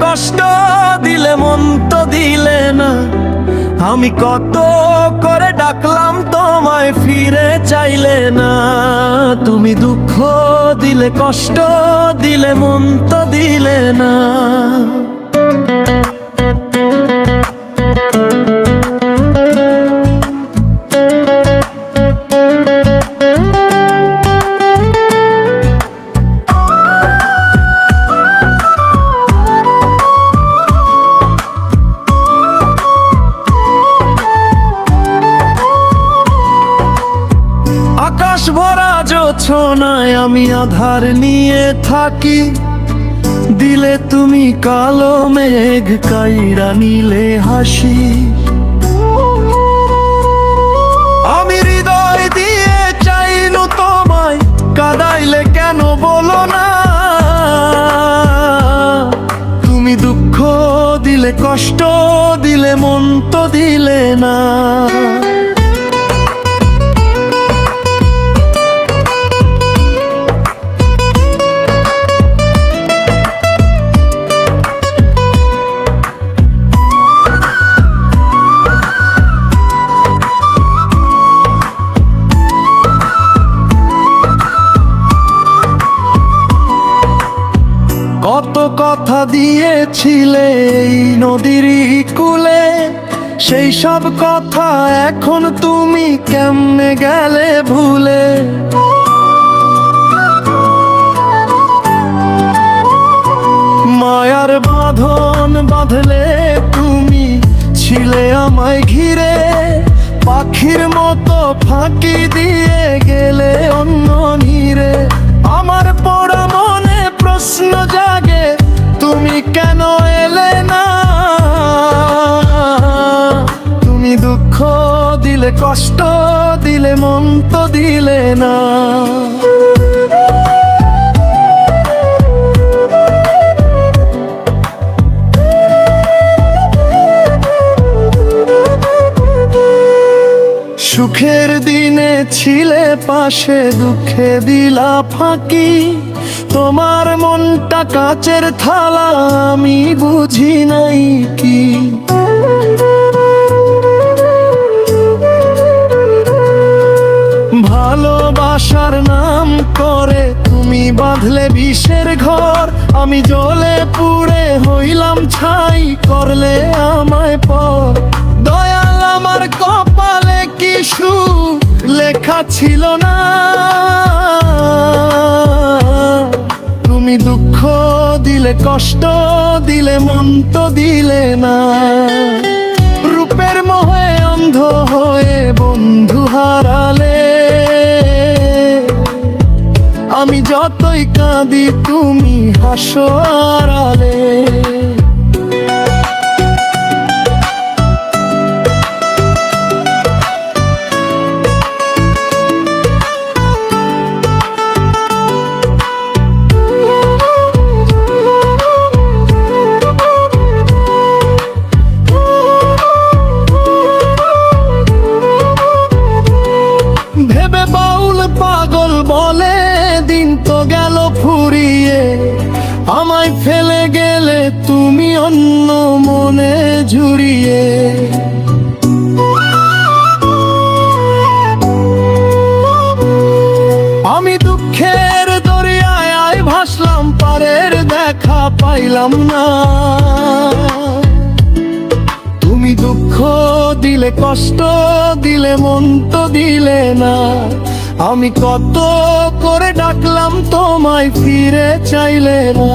কষ্ট দিলে মন তো দিলে না। আমি কত করে ডাকলাম তোমায় ফিরে চাইলে না। তুমি দুঃখ দিলে কষ্ট দিলে মন তো দিলে না। আকাশ ভরা জোছনায় আমি আধার নিয়ে থাকি, দিলে তুমি কালো মেঘ কাইরা নিলে হাসি। আমি হৃদয় দিয়ে চাইনু তোমায়, কাদাইলে কেন বলো না। তুমি দুঃখ দিলে কষ্ট দিলে মন তো দিলে না। কত কথা দিয়েছিলে এই নদীর কূলে, সেই সব কথা এখন তুমি কেমনে গেলে ভুলে। মায়ার বাঁধন বাঁধলে তুমি ছিলে আমায় ঘিরে, পাখির মতো ফাঁকি দিয়ে গেলে অন্য নীরে। আমার পড়া মনে প্রশ্ন জাগে, তুমি কেন এলে না। তুমি দুঃখ দিলে কষ্ট দিলে মন তো দিলে না। সুখের দিনে ছিলে পাশে, দুঃখে দিলা ফাঁকি। তোমার মনটা কাচের থালা, আমি বুঝি নাই কি। ভালোবাসার নাম করে তুমি বাঁধলে বিষের ঘর, আমি জ্বলে পুড়ে হইলাম ছাই, করলে আমায় পর। দয়াল আমার কপালে কিছু লেখা ছিল না। তুমি দুঃখ দিলে কষ্ট দিলে মন তো দিলে না। রূপের মোহে অন্ধ হয়ে বন্ধু হারালে, আমি যতই কাঁদি তুমি হাসো আড়ালে। ভেবে বাউল পাগল বলে দিন তো গেল ফুরিয়ে, আমায় ফেলে গেলে তুমি অন্য মনে ঝুরিয়ে। আমি দুঃখের দরিয়ায় ভাসলাম, পারের দেখা পাইলাম না। তুমি দুঃখ দিলে কষ্ট দিলে মন তো দিলে না। আমি কত করে ডাকলাম তোমায় ফিরে চাইলে না।